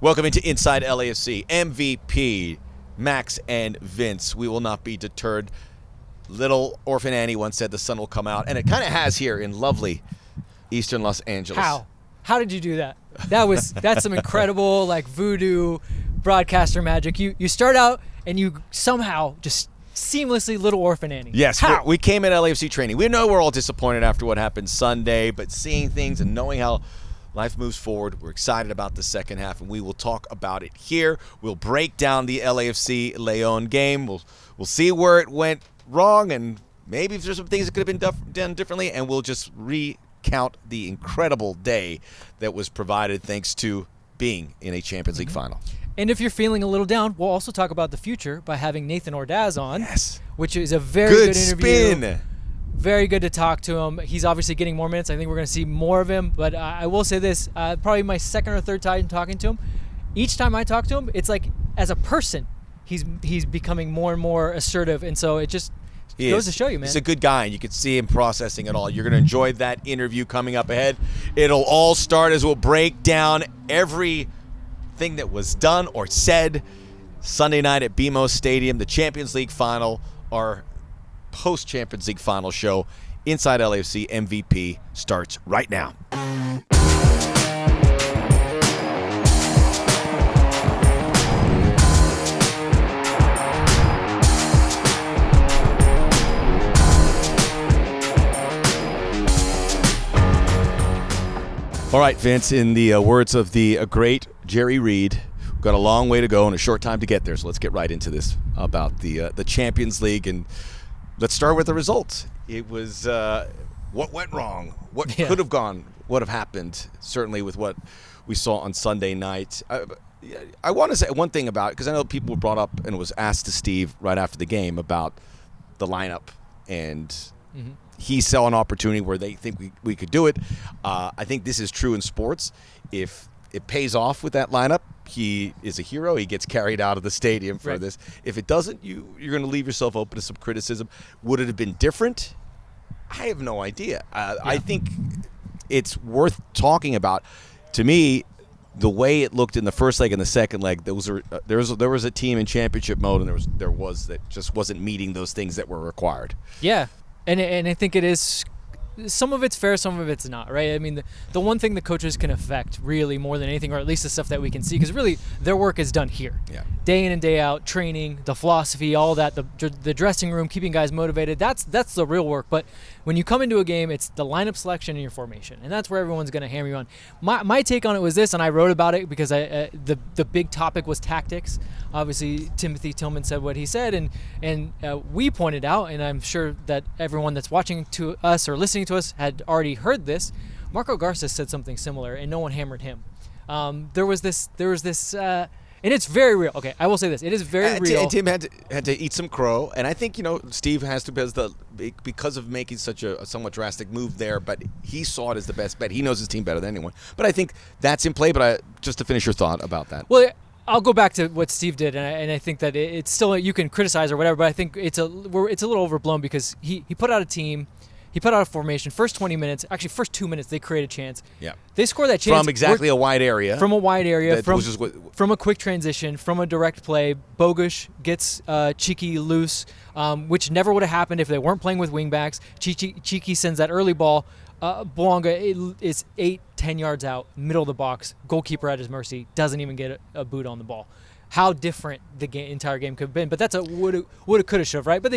Welcome into Inside LAFC. MVP, Max and Vince. We will not be deterred. Little Orphan Annie once said the sun will come out, and it kind of has here in lovely Eastern Los Angeles. How did you do that? That's some incredible like voodoo broadcaster magic. You start out and you somehow just seamlessly Little Orphan Annie. Yes, we came at LAFC training. We know we're all disappointed after what happened Sunday, but seeing things and knowing how life moves forward, we're excited about the second half, and we will talk about it here. We'll break down the LAFC León game. We'll see where it went wrong, and maybe if there's some things that could have been done differently, and we'll just recount the incredible day that was provided thanks to being in a Champions League final. And if you're feeling a little down, we'll also talk about the future by having Nathan Ordaz on, yes, which is a very good interview. Spin. Very good to talk to him. He's obviously getting more minutes. I think we're going to see more of him. But I will say this, probably my second or third time talking to him. Each time I talk to him, it's like as a person, he's becoming more and more assertive. And so it just goes to show you, man. He's a good guy, and you can see him processing it all. You're going to enjoy that interview coming up ahead. It'll all start as we'll break down everything that was done or said Sunday night at BMO Stadium, the Champions League final, our post-Champions League final show. Inside LAFC MVP starts right now. All right, Vince, in the words of the great Jerry Reed, we've got a long way to go and a short time to get there, so let's get right into this about the Champions League. And let's start with the results. It was what went wrong, what could have gone, what have happened, certainly with what we saw on Sunday night. I want to say one thing about it, because I know people brought up and it was asked to Steve right after the game about the lineup, and he saw an opportunity where they think we could do it. I think this is true in sports. If it pays off with that lineup, he is a hero. He gets carried out of the stadium for this. If it doesn't, you're going to leave yourself open to some criticism. Would it have been different? I have no idea. I think it's worth talking about. To me, the way it looked in the first leg and the second leg, there was a team in championship mode, and there was that just wasn't meeting those things that were required. Yeah, and I think it is. Some of it's fair, some of it's not, right? I mean, the one thing the coaches can affect really more than anything, or at least the stuff that we can see, because really their work is done here. Yeah. Day in and day out, training, the philosophy, all that, the dressing room, keeping guys motivated, that's the real work. But when you come into a game, it's the lineup selection and your formation, and that's where everyone's going to hammer you on. My take on it was this, and I wrote about it because the big topic was tactics. Obviously, Timothy Tillman said what he said, and we pointed out, and I'm sure that everyone that's watching to us or listening to us had already heard this. Marco Garcia said something similar, and no one hammered him. There was this, and it's very real. Okay, I will say this: it is very real. And Tim had to eat some crow, and I think Steve has to because of making such a somewhat drastic move there. But he saw it as the best bet. He knows his team better than anyone. But I think that's in play. But just to finish your thought about that. Well, I'll go back to what Steve did, and I think that it's still, you can criticize or whatever, but I think it's a little overblown because he put out a team, he put out a formation. First 20 minutes, actually first 2 minutes, they create a chance. Yeah, they score that chance from exactly a wide area. From a wide area, from a quick transition, from a direct play. Bogusz gets Cheeky loose, which never would have happened if they weren't playing with wingbacks. Cheeky sends that early ball. Bouanga is 8-10 yards out, middle of the box, goalkeeper at his mercy, doesn't even get a boot on the ball. How different the entire game could have been. But that's a woulda, coulda, shoulda, right? But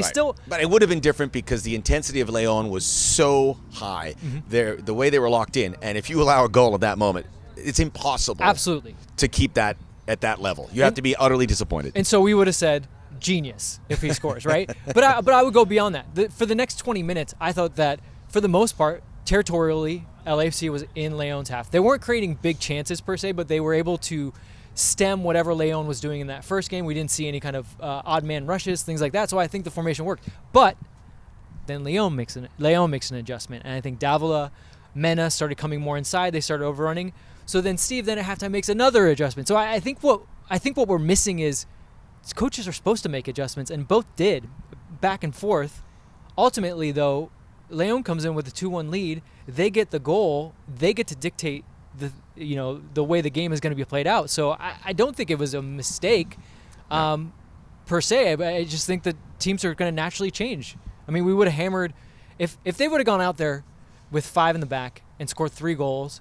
But it would have been different because the intensity of León was so high. The way they were locked in, and if you allow a goal at that moment, it's impossible. Absolutely. To keep that at that level. You have to be utterly disappointed. And so we would have said, genius if he scores, right? But I would go beyond that. For the next 20 minutes, I thought that for the most part, territorially, LAFC was in León's half. They weren't creating big chances per se, but they were able to stem whatever León was doing in that first game. We didn't see any kind of odd man rushes, things like that. So I think the formation worked. But then León makes an adjustment, and I think Davila, Mena started coming more inside. They started overrunning. So then Steve at halftime makes another adjustment. So I think what we're missing is coaches are supposed to make adjustments, and both did, back and forth. Ultimately, though, León comes in with a 2-1 lead. They get the goal. They get to dictate the way the game is going to be played out. So I don't think it was a mistake per se. I just think that teams are going to naturally change. I mean, we would have hammered if they would have gone out there with 5 in the back and scored 3 goals.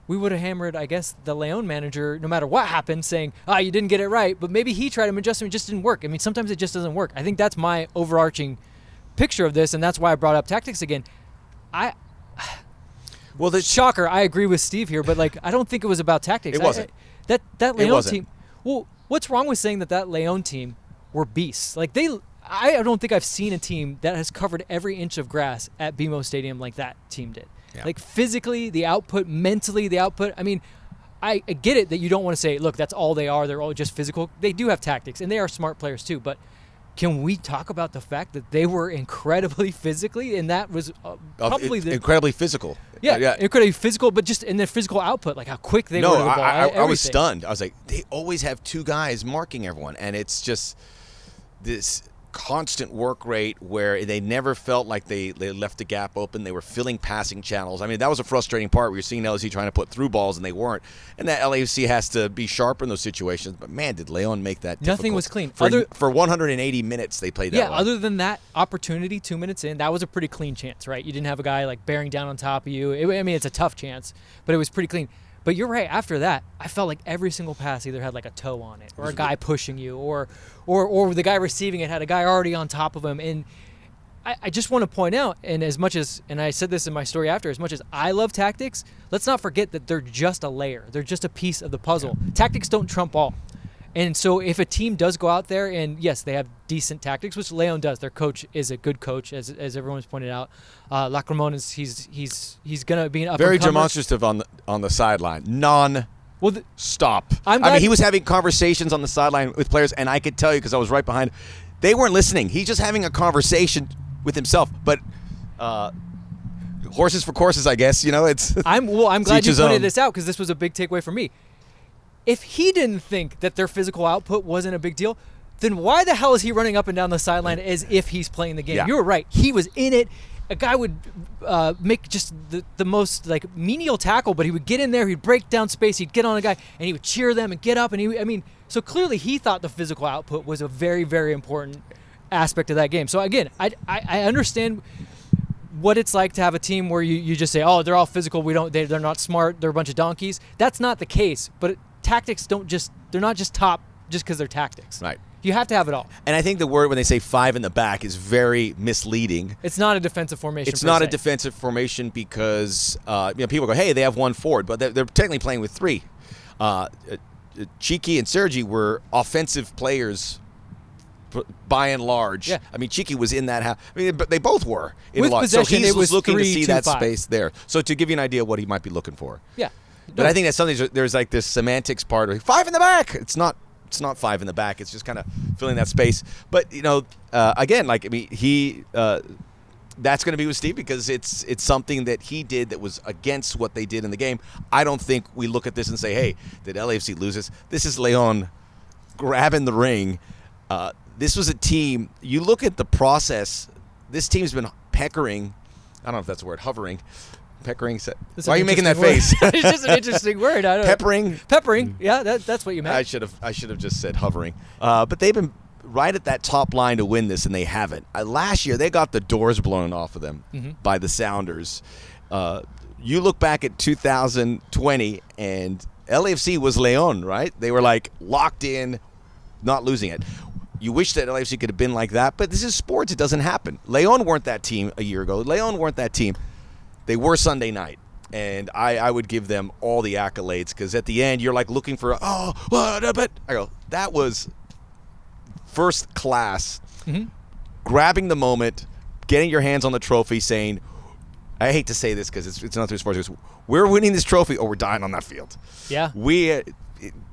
We would have hammered, I guess, the León manager, no matter what happened, saying, you didn't get it right. But maybe he tried to adjust and it just didn't work. I mean, sometimes it just doesn't work. I think that's my overarching picture of this, and that's why I brought up tactics again. Well, the shocker, I agree with Steve here, but I don't think it was about tactics. It wasn't. That León team. Well, what's wrong with saying that León team were beasts? I don't think I've seen a team that has covered every inch of grass at BMO Stadium like that team did. Yeah. Physically, the output, mentally, the output. I mean, I get it that you don't want to say, look, that's all they are. They're all just physical. They do have tactics, and they are smart players too. But can we talk about the fact that they were incredibly physically, and that was probably incredibly physical. Yeah, incredibly physical, but just in their physical output, how quick they were to the ball. I was stunned. I was like, they always have 2 guys marking everyone, and it's just this constant work rate where they never felt like they left the gap open. They were filling passing channels. I mean, that was a frustrating part. We were seeing LAFC trying to put through balls, and they weren't. And that LAFC has to be sharp in those situations. But, man, did León make that difficult. Nothing was clean. For 180 minutes, they played that way. Yeah, other than that opportunity 2 minutes in, that was a pretty clean chance, right? You didn't have a guy, bearing down on top of you. It's a tough chance, but it was pretty clean. But you're right. After that, I felt like every single pass either had a toe on it, or a guy pushing you, or the guy receiving it had a guy already on top of him. And I just want to point out, and I said this in my story after, as much as I love tactics, let's not forget that they're just a layer. They're just a piece of the puzzle. Yeah. Tactics don't trump all. And so if a team does go out there and, yes, they have decent tactics, which León does. Their coach is a good coach, as everyone's pointed out. Lacramon he's going to be an up-and-comer. Very demonstrative on the sideline. Stop. He was having conversations on the sideline with players, and I could tell you because I was right behind. They weren't listening. He's just having a conversation with himself. But horses for courses, I guess. It's. I'm glad you pointed this out because this was a big takeaway for me. If he didn't think that their physical output wasn't a big deal, then why the hell is he running up and down the sideline as if he's playing the game? Yeah. You were right. He was in it. A guy would make just the most menial tackle, but he would get in there, he'd break down space, he'd get on a guy, and he would cheer them and get up. And so clearly he thought the physical output was a very, very important aspect of that game. So again, I understand what it's like to have a team where you just say, they're all physical, they're not smart, they're a bunch of donkeys. That's not the case, but tactics they're not just top just because they're tactics. Right. You have to have it all. And I think the word when they say 5 in the back is very misleading. It's not a defensive formation. It's not a defensive formation because people go, hey, they have 1 forward, but they're technically playing with 3. Cheeky and Sergi were offensive players by and large. Yeah. Cheeky was in that half. But they both were in with a lot. Possession, so he was looking 3, to see 2, that 5. space there. So to give you an idea of what he might be looking for. Yeah. But I think that's something. There's this semantics part of 5 in the back. It's not 5 in the back. It's just kind of filling that space. But again, that's going to be with Steve because it's something that he did that was against what they did in the game. I don't think we look at this and say, hey, did LAFC lose this? This is León grabbing the ring. This was a team. You look at the process. This team's been peckering. I don't know if that's a word. Hovering. Peckering. Why are you making that face? It's just an interesting word. I don't Peppering. Peppering. Yeah, that's what you meant. I should have just said hovering. But they've been right at that top line to win this, and they haven't. Last year, they got the doors blown off of them by the Sounders. You look back at 2020, and LAFC was León, right? They were locked in, not losing it. You wish that LAFC could have been like that, but this is sports. It doesn't happen. León weren't that team a year ago. León weren't that team. They were Sunday night, and I would give them all the accolades because at the end you're looking for but I go, that was first class, grabbing the moment, getting your hands on the trophy, saying, I hate to say this because it's not through sports, we're winning this trophy or we're dying on that field. Yeah, we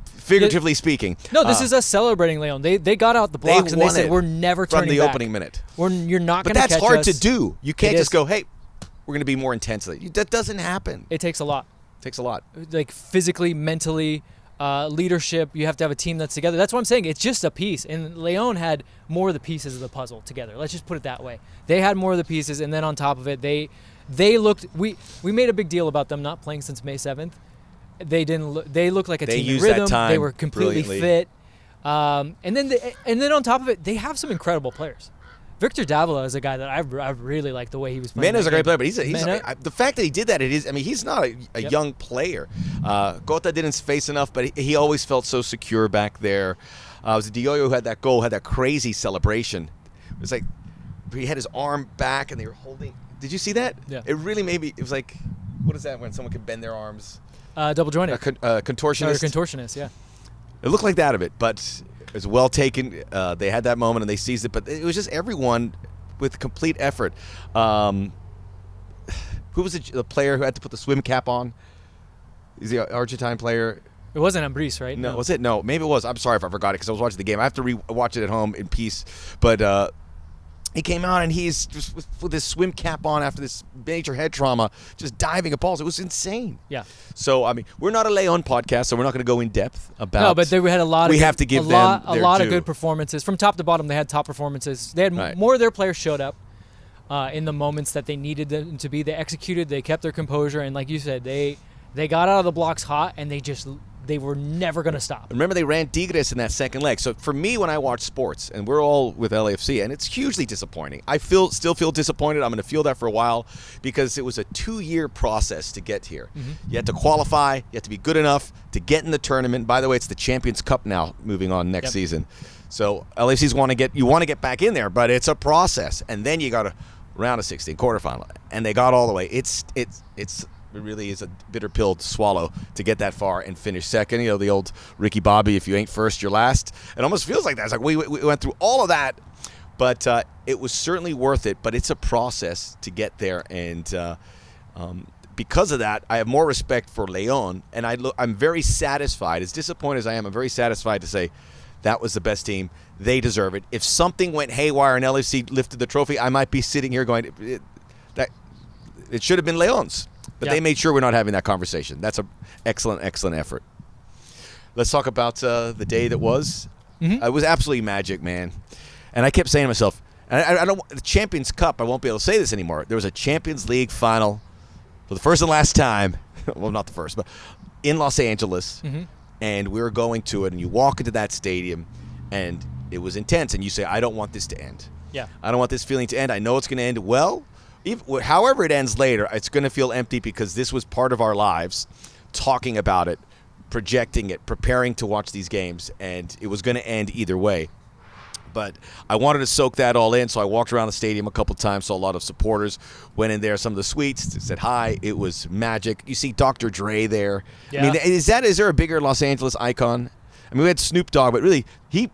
figuratively speaking. No, this is us celebrating León. They got out the blocks and they said we're never turning back from the opening minute. You're not going to catch us. But that's hard to do. You can't just go, hey, we're going to be more intense. That doesn't happen. It takes a lot. Physically, mentally, leadership. You have to have a team that's together. That's what I'm saying. It's just a piece. And León had more of the pieces of the puzzle together. Let's just put it that way. They had more of the pieces, and then on top of it, they looked. We made a big deal about them not playing since May 7th. They didn't. They looked like a team in used rhythm. that time They were completely brilliantly. fit. And then on top of it, they have some incredible players. Victor Davila is a guy that I really like the way he was playing. Mena's a great player, but Mena, the fact that he did that, he's not a young player. Gota didn't face enough, but he always felt so secure back there. It was Dioyo who had that goal, had that crazy celebration. It was like he had his arm back and they were holding. Did you see that? Yeah. It really made me, it was like, what is that when someone can bend their arms? Double jointed. Contortionist. Or contortionist, yeah. It looked like that of it, but it was well taken. They had that moment and they seized it, but it was just everyone with complete effort. Who was the player who had to put the swim cap on? He's the Argentine player. It wasn't Ambris, right? No, was it? No, maybe it was. I'm sorry if I forgot it because I was watching the game. I have to watch it at home in peace. But he came out and he's just with his swim cap on after this major head trauma, just diving at balls. It was insane. Yeah. So, I mean, we're not a León podcast, so we're not going to go in depth about. No, but they had a lot. We have to give them a lot of good performances from top to bottom. They had top performances. They had more of their players showed up in the moments that they needed them to be. They executed. They kept their composure, and like you said, they got out of the blocks hot, and they were never going to stop. Remember, they ran Tigres in that second leg. So for me, when I watch sports, and we're all with LAFC, and it's hugely disappointing. I still feel disappointed. I'm going to feel that for a while because it was a 2-year process to get here. Mm-hmm. You had to qualify. You had to be good enough to get in the tournament. By the way, it's the Champions Cup now moving on next season. So LAFC's want to get back in there, but it's a process. And then you got a round of 16, quarterfinal, and they got all the way. It really is a bitter pill to swallow to get that far and finish second. You know, the old Ricky Bobby, if you ain't first, you're last. It almost feels like that. It's like we went through all of that, but it was certainly worth it. But it's a process to get there. And because of that, I have more respect for León. And I'm very satisfied. As disappointed as I am, I'm very satisfied to say that was the best team. They deserve it. If something went haywire and LAFC lifted the trophy, I might be sitting here going, it should have been León's. But they made sure we're not having that conversation. That's an excellent, excellent effort. Let's talk about the day that was. Mm-hmm. It was absolutely magic, man. And I kept saying to myself, I don't. The Champions Cup, I won't be able to say this anymore. There was a Champions League final for the first and last time. Well, not the first, but in Los Angeles. Mm-hmm. And we were going to it. And you walk into that stadium, and it was intense. And you say, I don't want this to end. Yeah. I don't want this feeling to end. I know it's going to end well. However it ends later, it's going to feel empty because this was part of our lives, talking about it, projecting it, preparing to watch these games, and it was going to end either way. But I wanted to soak that all in, so I walked around the stadium a couple times, saw a lot of supporters, went in there, some of the suites, said hi. It was magic. You see Dr. Dre there. Yeah. I mean, is there a bigger Los Angeles icon? I mean, we had Snoop Dogg, but really, he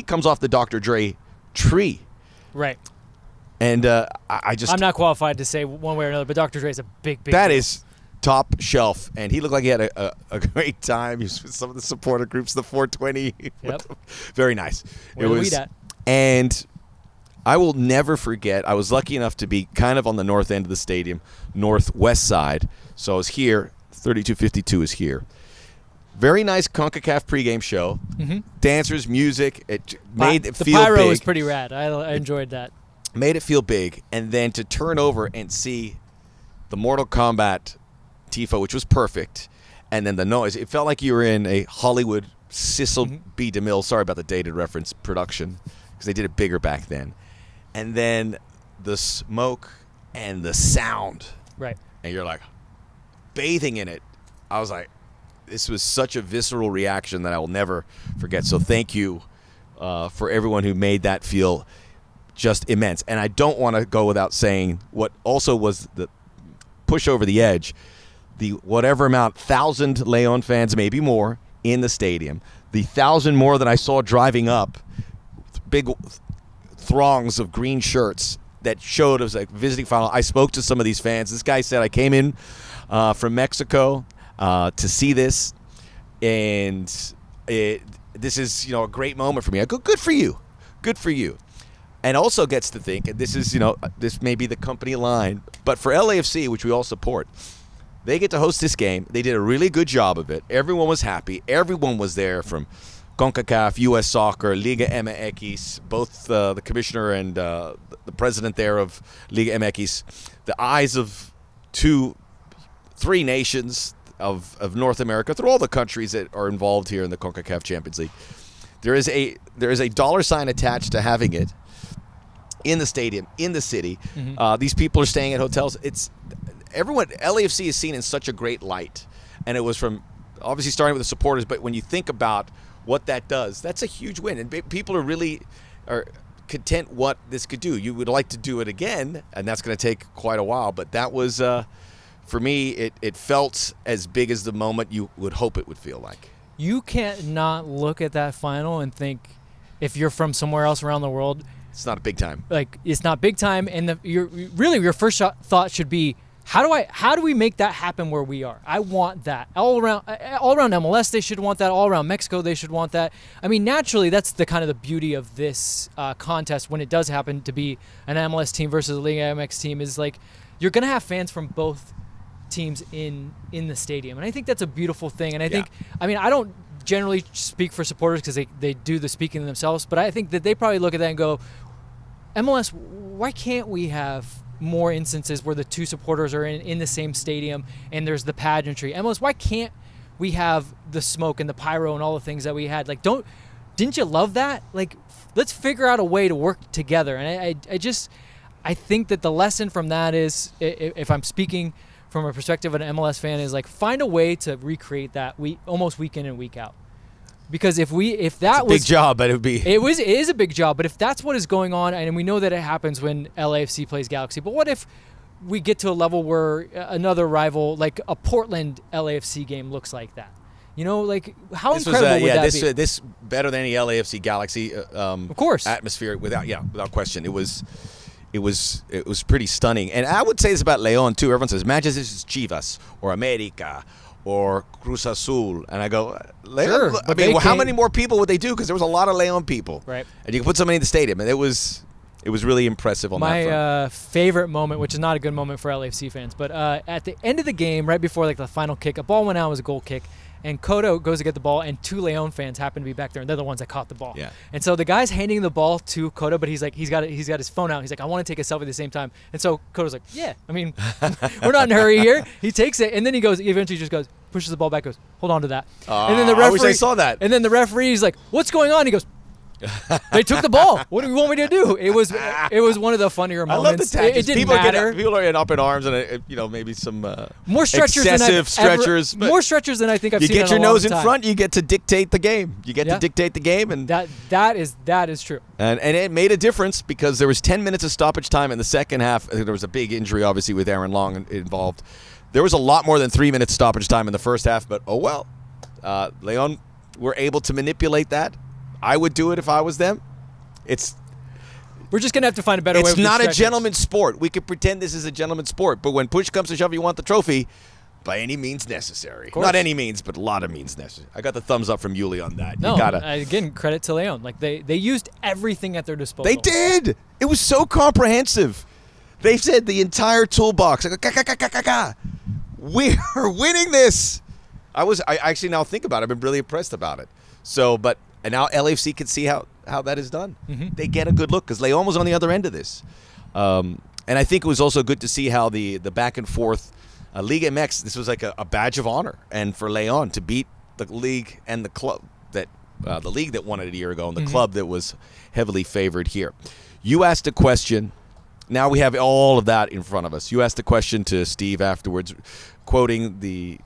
comes off the Dr. Dre tree. Right. And I'm not qualified to say one way or another, but Dr. Dre is a big that deal. Is top shelf, and he looked like he had a great time. He was with some of the supporter groups, the 420. Yep. Very nice. Where it was, and I will never forget. I was lucky enough to be kind of on the north end of the stadium, northwest side. So I was here. 3252 is here. Very nice CONCACAF pregame show. Mm-hmm. Dancers, music. It made it feel big. The pyro was pretty rad. I enjoyed that. Made it feel big, and then to turn over and see the Mortal Kombat tifo, which was perfect, and then the noise. It felt like you were in a Hollywood Cecil B. DeMille, sorry about the dated reference, production, because they did it bigger back then. And then the smoke and the sound. Right. And you're like bathing in it. I was like, this was such a visceral reaction that I will never forget. So thank you for everyone who made that feel just immense. And I don't want to go without saying what also was the push over the edge, the whatever amount, 1,000 León fans, maybe more, in the stadium, the 1,000 more that I saw driving up, big throngs of green shirts that showed it was like visiting final. I spoke to some of these fans. This guy said, I came in from Mexico to see this, and this is, a great moment for me. I go, good for you. Good for you. And also gets to think, and this is, this may be the company line, but for LAFC, which we all support, they get to host this game. They did a really good job of it. Everyone was happy. Everyone was there from CONCACAF, U.S. Soccer, Liga MX, both the commissioner and the president there of Liga MX, the eyes of 3 nations, of North America, through all the countries that are involved here in the CONCACAF Champions League, there is a dollar sign attached to having it in the stadium, in the city. These people are staying at hotels. Everyone, LAFC is seen in such a great light, and it was from obviously starting with the supporters, but when you think about what that does, that's a huge win, and people are content what this could do. You would like to do it again, and that's going to take quite a while, but that was, for me, it felt as big as the moment you would hope it would feel like. You can't not look at that final and think, if you're from somewhere else around the world, it's not big time. Like, it's not big time, and your first thought should be, how do we make that happen where we are? I want that. All around MLS, they should want that. All around Mexico, they should want that. I mean, naturally, that's the kind of the beauty of this contest when it does happen to be an MLS team versus a Liga MX team, is like you're going to have fans from both teams in the stadium. And I think that's a beautiful thing. And I think, I mean, I don't generally speak for supporters because they do the speaking themselves, but I think that they probably look at that and go, MLS, why can't we have more instances where the two supporters are in the same stadium and there's the pageantry? MLS, why can't we have the smoke and the pyro and all the things that we had? Like, didn't you love that? Like, let's figure out a way to work together. And I think that the lesson from that is, if I'm speaking from a perspective of an MLS fan, is like, find a way to recreate that almost week in and week out. Because if that was a big job, but it is a big job. But if that's what is going on, and we know that it happens when LAFC plays Galaxy, but what if we get to a level where another rival, like a Portland LAFC game, looks like that? You know, like, how incredible would that be? This better than any LAFC Galaxy, of course, atmosphere without question. It was pretty stunning, and I would say this about León too. Everyone says, "Imagine this is Chivas or America or Cruz Azul," and I go, León, sure, I mean, how many more people would they do? Because there was a lot of León people, right? And you can put somebody in the stadium, and it was really impressive on that front. My favorite moment, which is not a good moment for LAFC fans, but at the end of the game, right before like the final kick, a ball went out, it was a goal kick, and Cotto goes to get the ball, and two León fans happen to be back there, and they're the ones that caught the ball. Yeah. And so the guy's handing the ball to Cotto, but he's got his phone out. He's like, I want to take a selfie at the same time. And so Cotto's like, yeah, I mean, we're not in a hurry here. He takes it, and then he eventually just goes, pushes the ball back, goes, hold on to that. And then the referee, I wish I saw that. And then the referee's like, what's going on? He goes, they took the ball. What do you want me to do? It was one of the funnier moments. I love the tactics. It didn't matter. People are up in arms, and maybe some more stretchers excessive stretchers. More stretchers than I think I've seen. You get your in a nose long in time. front. You get to dictate the game. And that is true. And it made a difference because there was 10 minutes of stoppage time in the second half. There was a big injury, obviously, with Aaron Long involved. There was a lot more than 3 minutes stoppage time in the first half, but oh well. León were able to manipulate that. I would do it if I was them. We're just going to have to find a better way. It's not a gentleman's sport. We could pretend this is a gentleman's sport, but when push comes to shove, you want the trophy by any means necessary. Not any means, but a lot of means necessary. I got the thumbs up from Yuli on that. No, again, credit to León. Like, they used everything at their disposal. They did. It was so comprehensive. They said the entire toolbox. We're winning this. I actually now think about it. I've been really impressed about it. And now LAFC can see how that is done. Mm-hmm. They get a good look because León was on the other end of this. And I think it was also good to see how the back and forth Liga MX, this was like a badge of honor. And for León to beat the league and the club the league that won it a year ago and the club that was heavily favored here. You asked a question. Now we have all of that in front of us. You asked a question to Steve afterwards, quoting the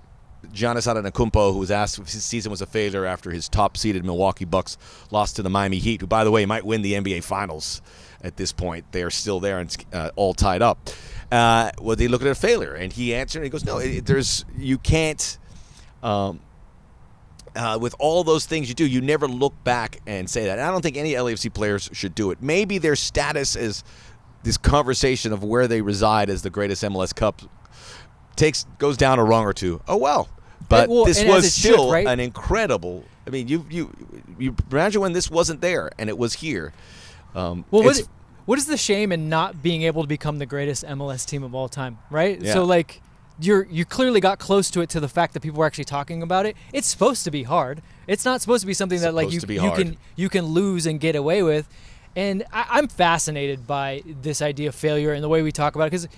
Giannis Antetokounmpo, who was asked if his season was a failure after his top-seeded Milwaukee Bucks lost to the Miami Heat, who, by the way, might win the NBA Finals at this point. They are still there and all tied up. Well, they look at a failure, and he answered, and he goes, no, you can't, with all those things you do, you never look back and say that. And I don't think any LAFC players should do it. Maybe their status as this conversation of where they reside as the greatest MLS Cup goes down a rung or two. Oh, well. But this was still an incredible. I mean, you imagine when this wasn't there and it was here. What is the shame in not being able to become the greatest MLS team of all time, right? Yeah. So like you clearly got close to it, to the fact that people were actually talking about it. It's supposed to be hard. It's not supposed to be something that like you can lose and get away with. And I'm fascinated by this idea of failure and the way we talk about it because,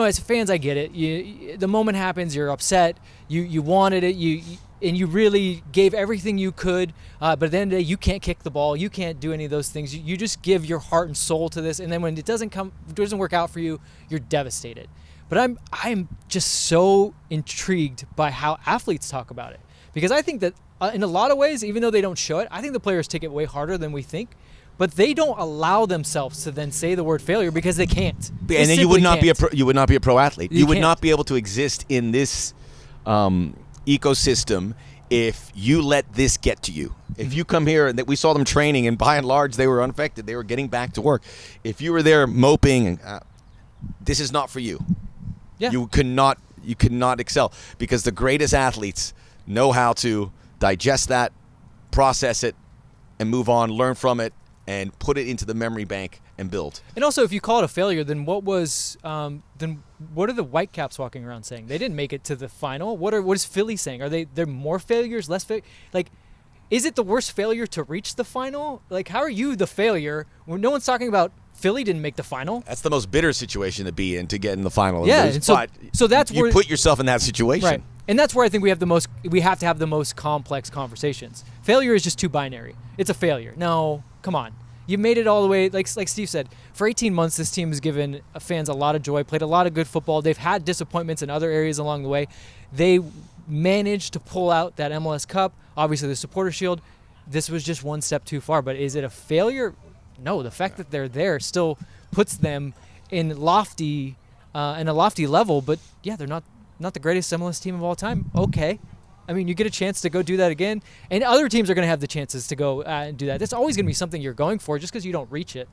as fans, I get it. The moment happens, you're upset, you wanted it, and you really gave everything you could, but at the end of the day, you can't kick the ball, you can't do any of those things. You just give your heart and soul to this, and then when it doesn't work out for you, you're devastated. But I'm just so intrigued by how athletes talk about it because I think that in a lot of ways, even though they don't show it, I think the players take it way harder than we think. But they don't allow themselves to then say the word failure because they can't. And then you would not be a pro athlete. You would not be able to exist in this ecosystem if you let this get to you. If you come here and we saw them training, and by and large they were unaffected, they were getting back to work. If you were there moping, and this is not for you. Yeah. You could not excel because the greatest athletes know how to digest that, process it, and move on, learn from it, and put it into the memory bank and build. And also, if you call it a failure, then what are the Whitecaps walking around saying? They didn't make it to the final. What is Philly saying? Are there more failures, less failure? Like, is it the worst failure to reach the final? Like, how are you the failure when no one's talking about Philly didn't make the final? That's the most bitter situation to be in, to get in the final. Yeah, and so that's you where put yourself in that situation. Right. And that's where I think we have to have the most complex conversations. Failure is just too binary. It's a failure. No, come on. You made it all the way, like Steve said, for 18 months this team has given fans a lot of joy, played a lot of good football. They've had disappointments in other areas along the way. They managed to pull out that MLS Cup, obviously the Supporter Shield. This was just one step too far, but is it a failure? No, the fact that they're there still puts them in a lofty level, but yeah, they're not the greatest MLS team of all time. Okay. I mean, you get a chance to go do that again, and other teams are going to have the chances to go and do that. That's always going to be something you're going for. Just because you don't reach it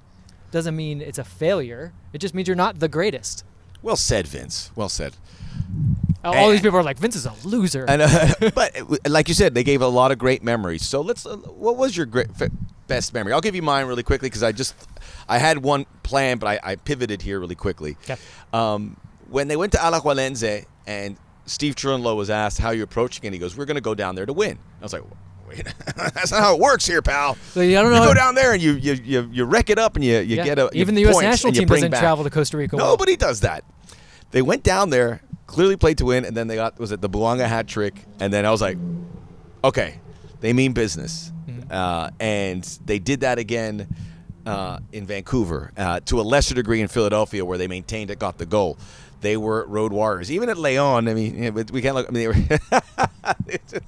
doesn't mean it's a failure. It just means you're not the greatest. Well said, Vince. Well said. All these people are like, Vince is a loser. But like you said, they gave a lot of great memories. So what was your best memory? I'll give you mine really quickly because I had one plan, but I pivoted here really quickly. Okay. When they went to Alajuelense and Steve Trunlo was asked how you're approaching it, and he goes, "We're going to go down there to win." I was like, "Wait, that's not how it works here, pal." So, I don't know. You go down there and you wreck it up and you get a even the U.S. national team doesn't travel to Costa Rica. Nobody does that. They went down there, clearly played to win, and then they got the Bouanga hat trick, and then I was like, okay, they mean business, and they did that again in Vancouver, to a lesser degree in Philadelphia, where they maintained it, got the goal. They were road warriors. Even at León, I mean, we can't look. I mean, they were.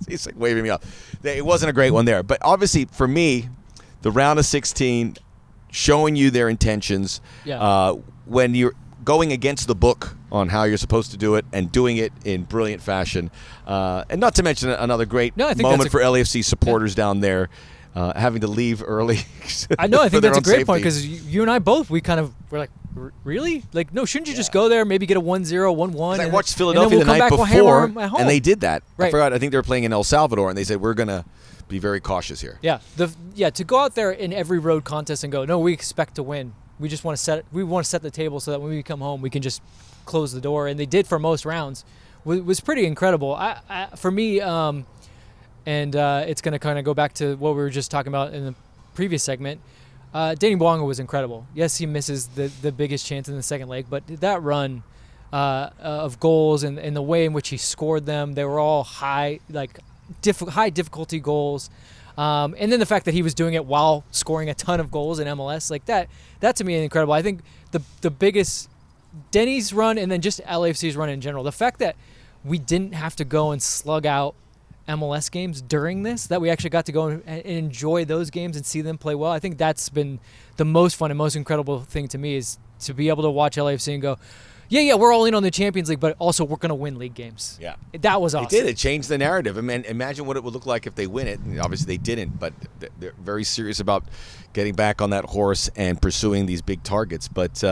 He's like waving me off. It wasn't a great one there, but obviously for me, the round of 16, showing you their intentions. Yeah. When you're going against the book on how you're supposed to do it and doing it in brilliant fashion, and not to mention another great moment for LAFC supporters down there. Having to leave early. I know. I think that's a great point because you and I both, we're like, really? Like, no, shouldn't you just go there, maybe get a 1-0, 1-1? I watched Philadelphia the night before, and they did that. Right. I forgot. I think they were playing in El Salvador, and they said, we're going to be very cautious here. Yeah. To go out there in every road contest and go, no, we expect to win. We just want to set the table so that when we come home, we can just close the door. And they did for most rounds. Was pretty incredible. For me, and it's going to kind of go back to what we were just talking about in the previous segment. Danny Bouanga was incredible. Yes, he misses the biggest chance in the second leg, but that run of goals and the way in which he scored them, they were all high difficulty goals. And then the fact that he was doing it while scoring a ton of goals in MLS, like that to me is incredible. I think the biggest Denny's run and then just LAFC's run in general, the fact that we didn't have to go and slug out MLS games during this, that we actually got to go and enjoy those games and see them play well. I think that's been the most fun and most incredible thing to me, is to be able to watch LAFC and go, yeah, we're all in on the Champions League, but also we're going to win league games. Yeah. That was awesome. It did. It changed the narrative. I mean, imagine what it would look like if they win it. And obviously they didn't, but they're very serious about getting back on that horse and pursuing these big targets. But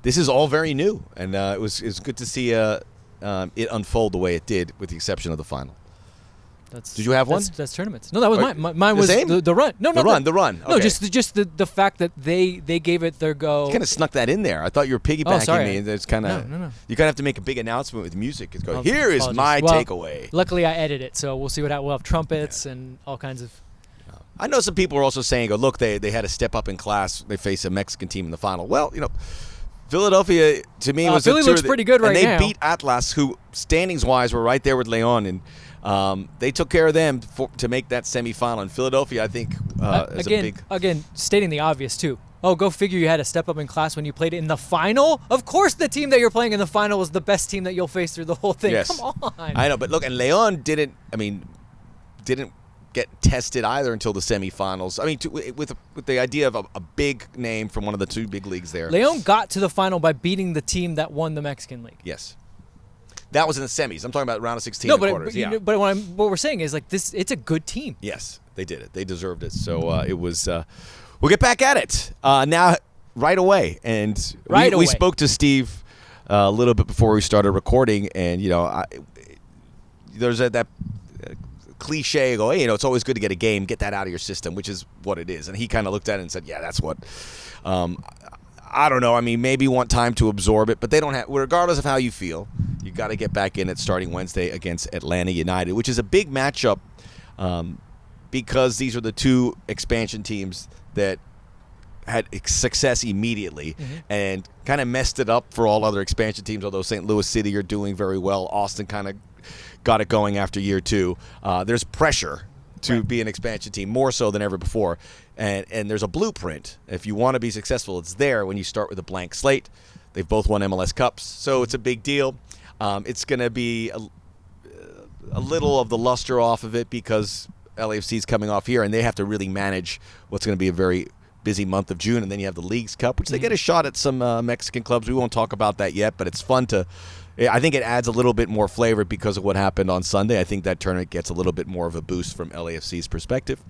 this is all very new, and it was good to see it unfold the way it did, with the exception of the final. Did you have one? That's tournaments. No, that was mine. Mine was the run. No, the run. Okay. No, just the fact that they gave it their go. You kind of snuck that in there. I thought you were piggybacking me. It's kind of no. You kind of have to make a big announcement with music. It's go, here is my takeaway. Luckily, I edit it, so we'll see what happens. We'll have trumpets and all kinds of. I know some people are also saying, look, they had to step up in class. They face a Mexican team in the final. Well, Philadelphia, to me, was Philly looks pretty good right now. And they beat Atlas, who, standings-wise, were right there with León. And they took care of them to make that semifinal. And Philadelphia, I think, is a big... Again, stating the obvious, too. Oh, go figure you had to step up in class when you played it in the final? Of course the team that you're playing in the final was the best team that you'll face through the whole thing. Yes. Come on. I know, but look, and León didn't get tested either until the semifinals. I mean, with the idea of a big name from one of the two big leagues there. León got to the final by beating the team that won the Mexican League. Yes. That was in the semis. I'm talking about round of 16 no, and but, quarters. But what we're saying is, like, this, it's a good team. Yes, they did it. They deserved it. So it was we'll get back at it now right away. And we spoke to Steve a little bit before we started recording, and, there's that cliche, hey, it's always good to get a game, get that out of your system, which is what it is. And he kind of looked at it and said, yeah, that's what I don't know. I mean, maybe want time to absorb it, but they don't have, regardless of how you feel, you got to get back in it starting Wednesday against Atlanta United, which is a big matchup because these are the two expansion teams that had success immediately and kind of messed it up for all other expansion teams, although St. Louis City are doing very well. Austin kind of got it going after year two. There's pressure to be an expansion team, more so than ever before. And there's a blueprint. If you want to be successful, it's there when you start with a blank slate. They've both won MLS Cups, so it's a big deal. It's going to be a little of the luster off of it because LAFC is coming off here, and they have to really manage what's going to be a very busy month of June. And then you have the Leagues Cup, which they get a shot at some Mexican clubs. We won't talk about that yet, but it's fun to – I think it adds a little bit more flavor because of what happened on Sunday. I think that tournament gets a little bit more of a boost from LAFC's perspective.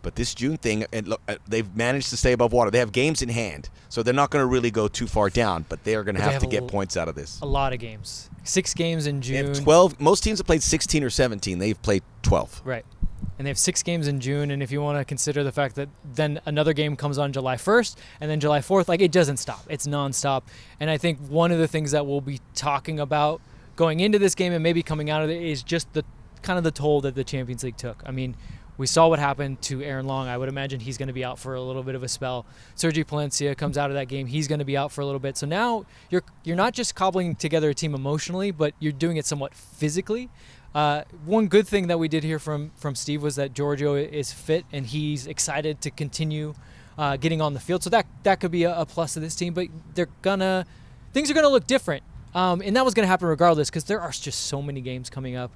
But this June thing, and look, they've managed to stay above water. They have games in hand, so they're not going to really go too far down, but they are going to have to get points out of this. A lot of games. 6 games in June. They have 12. Most teams have played 16 or 17. They've played 12. Right. And they have 6 games in June, and if you want to consider the fact that then another game comes on July 1st and then July 4th, like, it doesn't stop. It's nonstop. And I think one of the things that we'll be talking about going into this game and maybe coming out of it is just the kind of the toll that the Champions League took. I mean, we saw what happened to Aaron Long. I would imagine he's going to be out for a little bit of a spell. Sergi Palencia comes out of that game. He's going to be out for a little bit. So now you're not just cobbling together a team emotionally, but you're doing it somewhat physically. One good thing that we did hear from Steve was that Giorgio is fit and he's excited to continue getting on the field. So that could be a plus to this team. But things are gonna look different, and that was gonna happen regardless because there are just so many games coming up.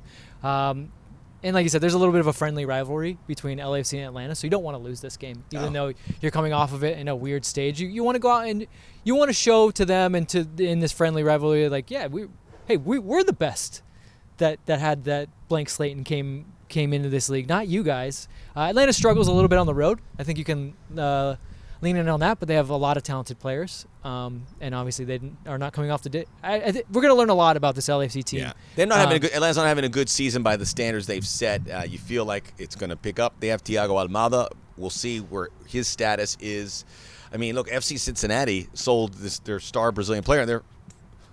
And like you said, there's a little bit of a friendly rivalry between LAFC and Atlanta, so you don't want to lose this game, even though you're coming off of it in a weird stage. You want to go out and you want to show to them and in this friendly rivalry, like, yeah, we're the best that had that blank slate and came into this league, not you guys. Atlanta struggles a little bit on the road. I think you can lean in on that, but they have a lot of talented players, and obviously they are not coming off the day. We're going to learn a lot about this LAFC team. Yeah. They're not having Atlanta's not having a good season by the standards they've set. You feel like it's going to pick up. They have Thiago Almada. We'll see where his status is. I mean, look, FC Cincinnati sold their star Brazilian player, and they're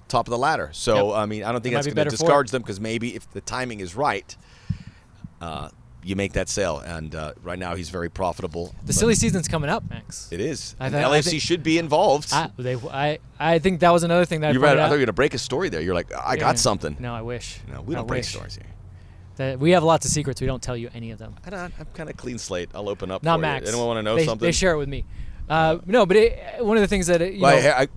top of the ladder. So, I mean, I don't think that's going to discourage them because maybe if the timing is right, you make that sale. And right now he's very profitable. The silly season's coming up, Max. It is. LAFC should be involved. I think that was another thing that I thought you were going to break a story there. You're like, I got something. No, I wish. No, we don't break stories here. We have lots of secrets. We don't tell you any of them. I'm kind of clean slate. I'll open up Not for Max. you. Anyone want to know something? They share it with me. No, but one of the things that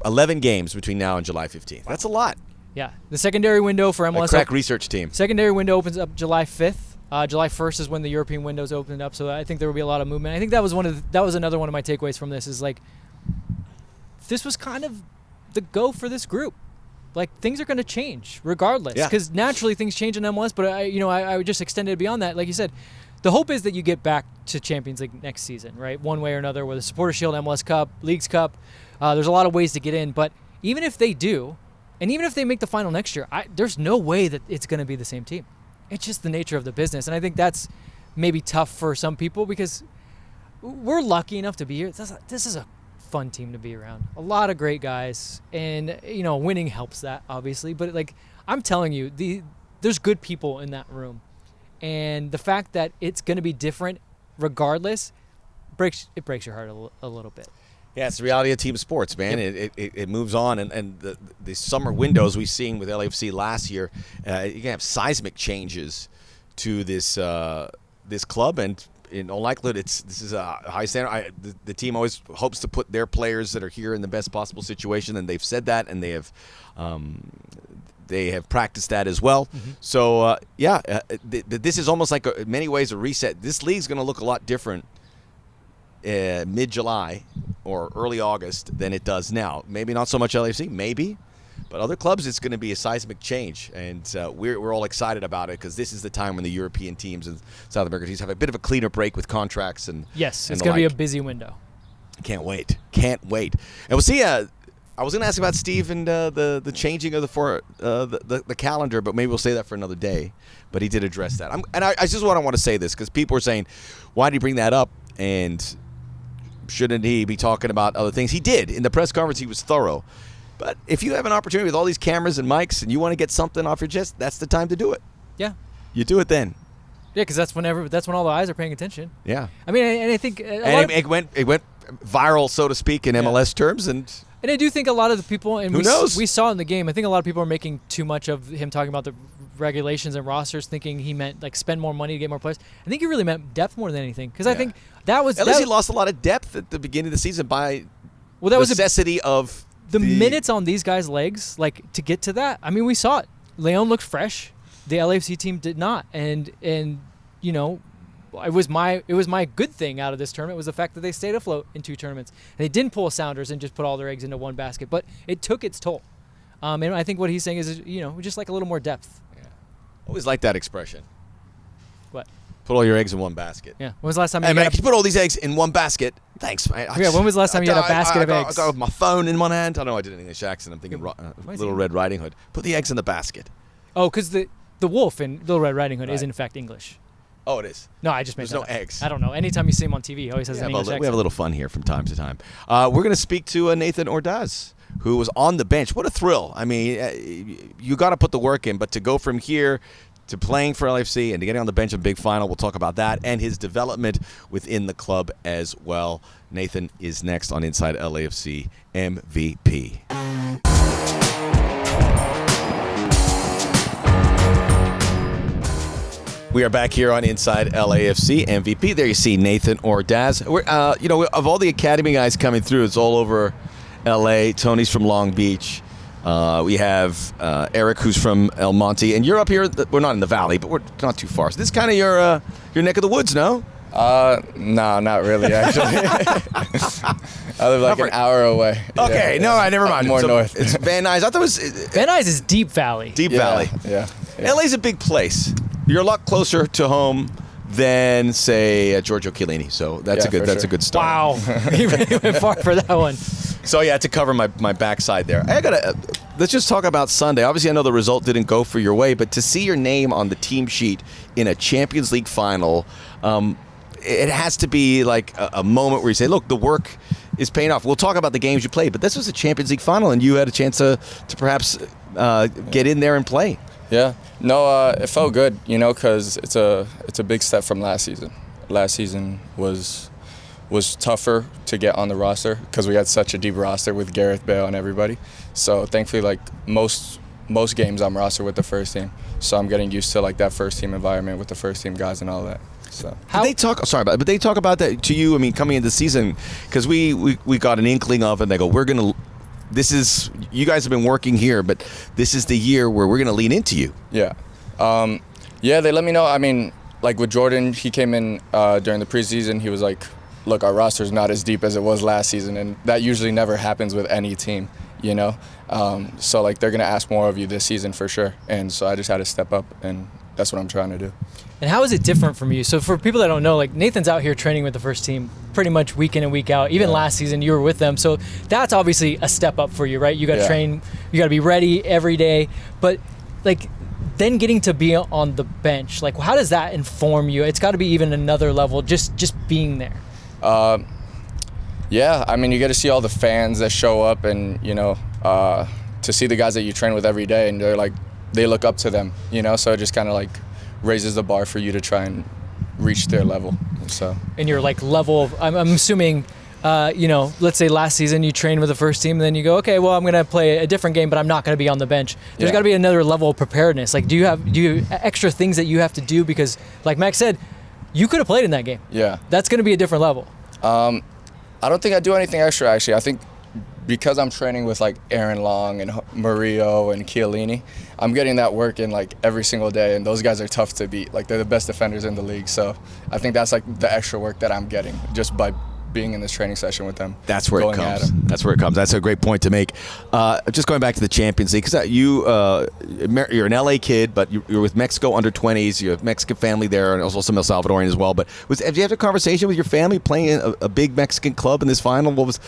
11 games between now and July 15th. That's a lot. Yeah, the secondary window for MLS. Crack research team. Secondary window opens up July 5th. July 1st is when the European windows opened up, so I think there will be a lot of movement. I think that was another one of my takeaways from this is, like, this was kind of the go for this group. Like, things are going to change regardless, because naturally things change in MLS. But I would just extend it beyond that. Like you said, the hope is that you get back to Champions League next season, right? One way or another, with the Supporters Shield, MLS Cup, Leagues Cup. There's a lot of ways to get in, but even if they do, and even if they make the final next year, there's no way that it's going to be the same team. It's just the nature of the business. And I think that's maybe tough for some people because we're lucky enough to be here. This is a fun team to be around. A lot of great guys. And, winning helps that, obviously. But, like, I'm telling you, there's good people in that room. And the fact that it's going to be different regardless, it breaks your heart a little bit. Yeah, it's the reality of team sports, man. Yep. It moves on, and the summer windows we've seen with LAFC last year, you can have seismic changes to this club, and in all likelihood, this is a high standard. The team always hopes to put their players that are here in the best possible situation, and they've said that, and they have practiced that as well. Mm-hmm. So this is almost like in many ways a reset. This league's going to look a lot different mid-July or early August than it does now. Maybe not so much LAFC, maybe, but other clubs it's going to be a seismic change, and we're all excited about it because this is the time when the European teams and South American teams have a bit of a cleaner break with contracts and yes, and it's going to be a busy window. Can't wait, and we'll see. I was going to ask about Steve and the changing of the calendar, but maybe we'll say that for another day. But he did address that, I just want to say this because people are saying, why did he bring that up? And shouldn't he be talking about other things? He did. In the press conference, he was thorough. But if you have an opportunity with all these cameras and mics and you want to get something off your chest, that's the time to do it. Yeah. You do it then. Yeah, because that's when all the eyes are paying attention. Yeah. I mean, and I think it went viral, so to speak, in MLS terms, and I do think a lot of the people, and who knows? We saw in the game, I think a lot of people are making too much of him talking about the regulations and rosters, thinking he meant like spend more money to get more players. I think he really meant depth more than anything, because I think that was he lost a lot of depth at the beginning of the season by that was necessity of the minutes on these guys' legs, like to get to that. I mean, we saw it. León looked fresh. The LAFC team did not, and you know, it was my good thing out of this tournament was the fact that they stayed afloat in 2 tournaments. And they didn't pull Sounders and just put all their eggs into one basket, but it took its toll. And I think what he's saying is, you know, just like a little more depth. Yeah. Always like that expression. What? Put all your eggs in one basket. Yeah. When was the last time you put all these eggs in one basket? Thanks, man. When was the last time you had a basket of eggs? I got my phone in one hand. I know I did an English accent. I'm thinking Little Red Riding Hood. Put the eggs in the basket. Oh, because the wolf in Little Red Riding Hood is in fact English. Oh, it is? No, I just made that up. There's no eggs. I don't know. Anytime you see him on TV, he always has an English accent. We have a little fun here from time to time. We're going to speak to Nathan Ordaz, who was on the bench. What a thrill. I mean, you got to put the work in, but to go from here to playing for LAFC and to getting on the bench in a big final, we'll talk about that and his development within the club as well. Nathan is next on Inside LAFC MVP. We are back here on Inside LAFC MVP. There you see Nathan Ordaz. We're, of all the academy guys coming through, it's all over LA. Tony's from Long Beach. We have Eric, who's from El Monte, and you're up here. We're not in the valley, but we're not too far. So this is kind of your neck of the woods, no? No, not really, actually. I live like an hour away. Okay, never mind. More north. It's Van Nuys. I thought it was Van Nuys is Deep Valley. Deep Valley. Yeah. LA's a big place. You're a lot closer to home than, say, Giorgio Chiellini. So that's a good start. Wow, he really went far for that one. So yeah, to cover my backside there, let's just talk about Sunday. Obviously, I know the result didn't go for your way, but to see your name on the team sheet in a Champions League final, it has to be like a moment where you say, "Look, the work is paying off." We'll talk about the games you played, but this was a Champions League final, and you had a chance to perhaps get in there and play. Yeah, no, it felt good, because it's a big step from last season. Last season was tougher to get on the roster because we had such a deep roster with Gareth Bale and everybody. So thankfully, like most games, I'm rostered with the first team. So I'm getting used to like that first team environment with the first team guys and all that. So did they talk? Sorry about it, but they talk about that to you. I mean, coming into the season, because we got an inkling of, and they go, you guys have been working here, but this is the year where we're going to lean into you. Yeah. They let me know. I mean, like with Jordan, he came in during the preseason. He was like, look, our roster's not as deep as it was last season, and that usually never happens with any team, So, like, they're going to ask more of you this season for sure. And so I just had to step up, and that's what I'm trying to do. And how is it different from you? So for people that don't know, like Nathan's out here training with the first team pretty much week in and week out. Even last season you were with them. So that's obviously a step up for you, right? You got to train, you got to be ready every day. But like then getting to be on the bench, like how does that inform you? It's got to be even another level just being there. Yeah, I mean, you get to see all the fans that show up and, to see the guys that you train with every day, and they look up to them, so it just kind of like raises the bar for you to try and reach their level. So. And your like level of, I'm assuming, let's say last season you trained with the first team, and then you go, okay, well, I'm going to play a different game, but I'm not going to be on the bench. There's got to be another level of preparedness. Like, do you extra things that you have to do? Because like Max said, you could have played in that game. Yeah. That's going to be a different level. I don't think I do anything extra, actually. I think because I'm training with like Aaron Long and Murillo and Chiellini, I'm getting that work in like every single day, and those guys are tough to beat. Like, they're the best defenders in the league. So I think that's like the extra work that I'm getting just by being in this training session with them. That's where it comes. That's where it comes. That's a great point to make. Just going back to the Champions League, because you're an LA kid, but you're with Mexico under 20s. You have Mexican family there, and also some El Salvadorian as well. But have you had a conversation with your family playing in a big Mexican club in this final? What was?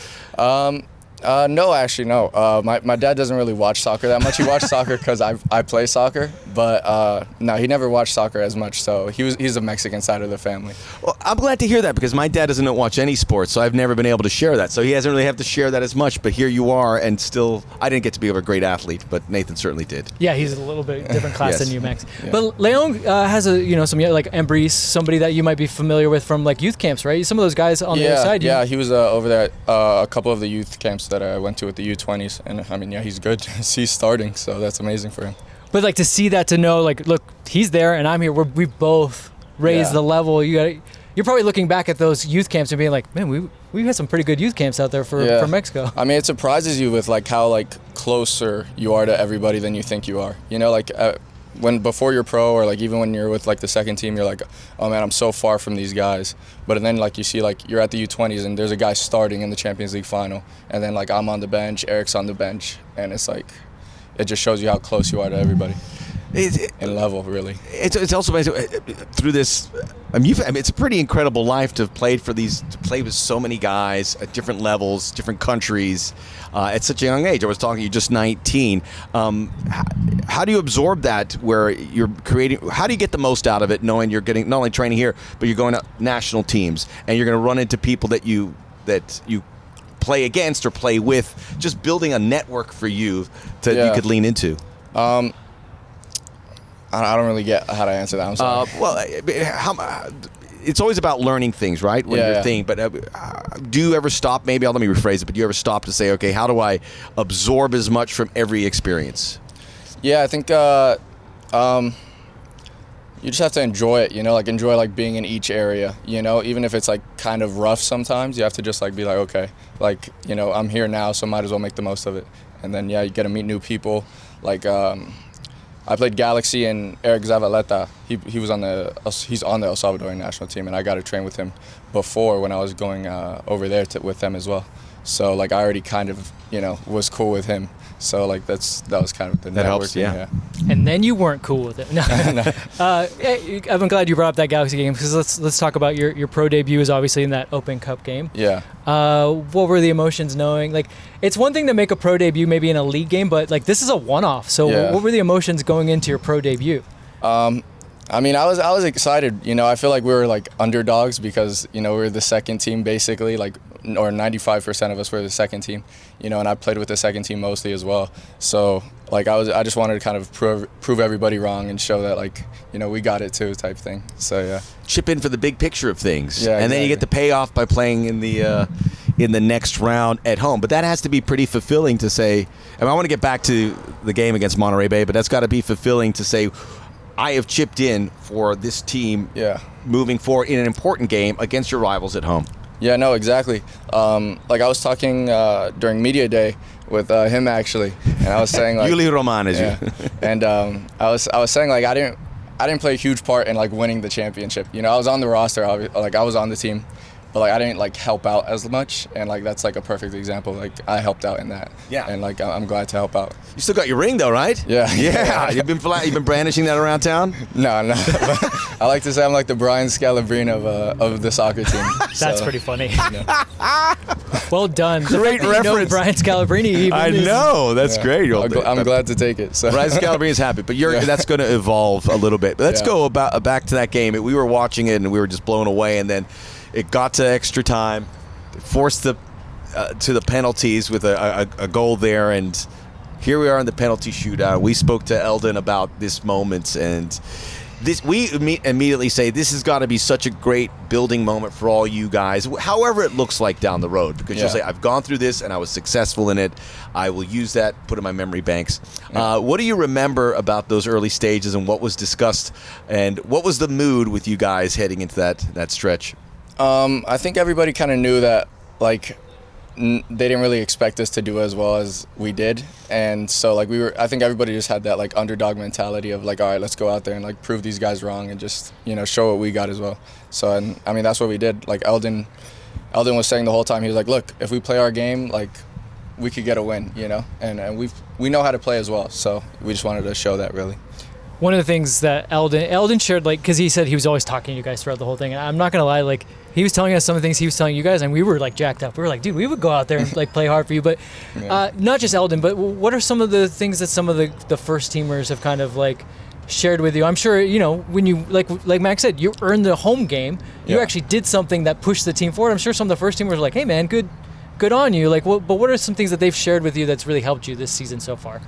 No, actually, no. My dad doesn't really watch soccer that much. He watched soccer because I play soccer, but no, he never watched soccer as much. So he's the Mexican side of the family. Well, I'm glad to hear that, because my dad doesn't watch any sports, so I've never been able to share that. So he hasn't really had to share that as much. But here you are, and still, I didn't get to be a great athlete, but Nathan certainly did. Yeah, he's a little bit different class than you, Max. Yeah. But León has some like Embrice, somebody that you might be familiar with from like youth camps, right? Some of those guys on the other side. Yeah, he was over there at a couple of the youth camps that I went to with the U20s, and I mean, yeah, he's good. He's starting, so that's amazing for him. But like to see that, to know like, look, he's there and I'm here. We both raised the level. You're probably looking back at those youth camps and being like, man, we had some pretty good youth camps out there for Mexico. I mean, it surprises you with like how like closer you are to everybody than you think you are. You know, like before you're pro, or like even when you're with like the second team, you're like, oh man, I'm so far from these guys. But then like you see like you're at the U20s and there's a guy starting in the Champions League final, and then like I'm on the bench, Eric's on the bench, and it's like it just shows you how close you are to everybody. In level, really. It's also through this. It's a pretty incredible life to have played to play with so many guys at different levels, different countries, at such a young age. I was talking, you're just 19. How do you absorb that, where you're creating? How do you get the most out of it, knowing you're getting not only training here, but you're going to national teams, and you're going to run into people that you play against or play with, just building a network for you that you could lean into. I don't really get how to answer that. I'm sorry. It's always about learning things, right? When you're thinking, but do you ever stop? Maybe let me rephrase it. But do you ever stop to say, okay, how do I absorb as much from every experience? Yeah, I think you just have to enjoy it. Like enjoy like being in each area. Even if it's like kind of rough sometimes, you have to just like be like, okay, like I'm here now, so might as well make the most of it. And then you get to meet new people. Like I played Galaxy, and Eric Zavaleta, he's on the El Salvadorian national team, and I got to train with him before when I was going over there with them as well. So like I already kind of was cool with him. So like that was kind of the that networking. Helps, yeah. And then you weren't cool with it. No. I'm glad you brought up that Galaxy game, because let's talk about your pro debut is obviously in that Open Cup game. Yeah. What were the emotions knowing, like, it's one thing to make a pro debut maybe in a league game, but like this is a one-off. So what were the emotions going into your pro debut? I mean, I was excited. I feel like we were like underdogs because we were the second team basically, like, or 95% of us were the second team. And I played with the second team mostly as well. So like I just wanted to kind of prove everybody wrong and show that like we got it too, type thing. So yeah. Chip in for the big picture of things, and then you get the payoff by playing in the next round at home. But that has to be pretty fulfilling to say. I want to get back to the game against Monterey Bay, but that's got to be fulfilling to say, I have chipped in for this team moving forward in an important game against your rivals at home. Yeah, no, exactly. Like I was talking during media day with him actually, and I was saying like Yuli Roman is you. And I was saying like I didn't play a huge part in like winning the championship. I was on the roster, like I was on the team, but like I didn't like help out as much, and like that's like a perfect example. Like I helped out in that. Yeah. And like I'm glad to help out. You still got your ring though, right? Yeah. Yeah. You've been brandishing that around town? No. I like to say I'm like the Brian Scalabrine of the soccer team. That's pretty funny. Well done. Great reference. Brian Scalabrine. Even I know. That's great. I'm glad to take it. So. Brian Scalabrine is happy, but that's going to evolve a little bit. But let's go back to that game. We were watching it and we were just blown away, and then it got to extra time, forced to the penalties with a goal there, and here we are in the penalty shootout. We spoke to Eldon about this moment, and we immediately say this has got to be such a great building moment for all you guys, however it looks like down the road, because you'll say, I've gone through this and I was successful in it. I will use that, put it in my memory banks. What do you remember about those early stages and what was discussed, and what was the mood with you guys heading into that stretch? I think everybody kind of knew that, like, they didn't really expect us to do as well as we did, and so like I think everybody just had that like underdog mentality of like, all right, let's go out there and like prove these guys wrong and just, you know, show what we got as well. So, and I mean, that's what we did. Like Eldon was saying the whole time, he was like, look, if we play our game, like we could get a win, you know, and we know how to play as well, so we just wanted to show that really. One of the things that Eldon shared, like, because he said he was always talking to you guys throughout the whole thing, and I'm not gonna lie, like, he was telling us some of the things he was telling you guys, and we were like jacked up. We were like, dude, we would go out there and like play hard for you. But not just Eldon, but what are some of the things that some of the first teamers have kind of like shared with you? I'm sure, you know, when you like Max said, you earned the home game. You actually did something that pushed the team forward. I'm sure some of the first teamers were like, hey man, good on you. Like, but what are some things that they've shared with you that's really helped you this season so far?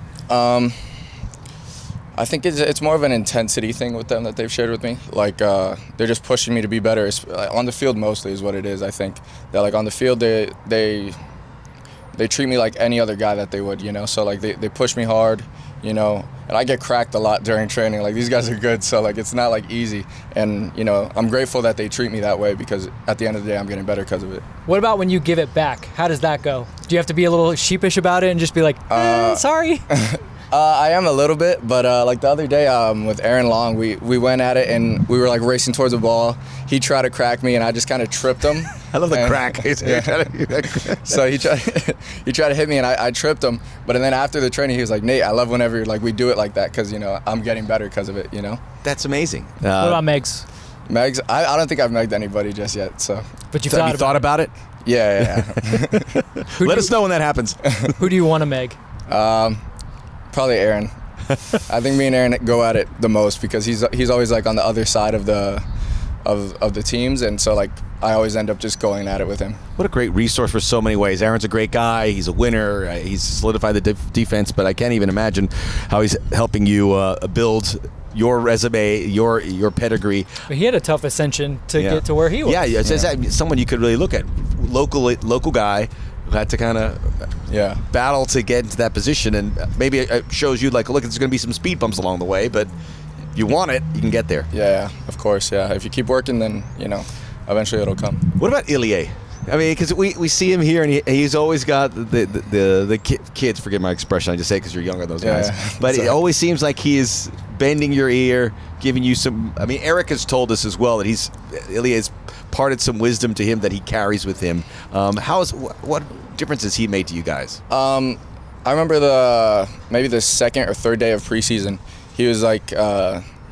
I think it's more of an intensity thing with them that they've shared with me. Like they're just pushing me to be better. On the field mostly is what it is. I think that like on the field they treat me like any other guy that they would, you know. So like they push me hard, you know, and I get cracked a lot during training. Like these guys are good, so like it's not like easy. And you know, I'm grateful that they treat me that way because at the end of the day, I'm getting better because of it. What about when you give it back? How does that go? Do you have to be a little sheepish about it and just be like, sorry? I am a little bit, but like the other day with Aaron Long, we went at it and we were like racing towards the ball. He tried to crack me and I just kind of tripped him. I love the crack. So he tried to hit me and I tripped him. But then after the training, he was like, Nate, I love whenever like we do it like that because, you know, I'm getting better because of it, you know? That's amazing. What about Megs? Megs, I don't think I've megged anybody just yet. So. But have you thought about it? Yeah. Let us know when that happens. Who do you want to meg? Probably Aaron. I think me and Aaron go at it the most because he's always like on the other side of the teams, and so like I always end up just going at it with him. What a great resource for so many ways. Aaron's a great guy. He's a winner. He's solidified the defense, but I can't even imagine how he's helping you build your resume, your pedigree. But he had a tough ascension to get to where he was. Yeah, it's someone you could really look at. Local guy who had to kind of battle to get into that position, and maybe it shows you like, look, there's going to be some speed bumps along the way, but if you want it, you can get there. Yeah, of course. Yeah, if you keep working, then you know, eventually it'll come. What about Ilie? I mean, because we see him here, and he's always got the kids. Forgive my expression. I just say because you're younger than those guys. But it always seems like he is bending your ear, giving you some. I mean, Eric has told us as well that Ilie has parted some wisdom to him that he carries with him. What difference has he made to you guys? I remember maybe the second or third day of preseason, he was like,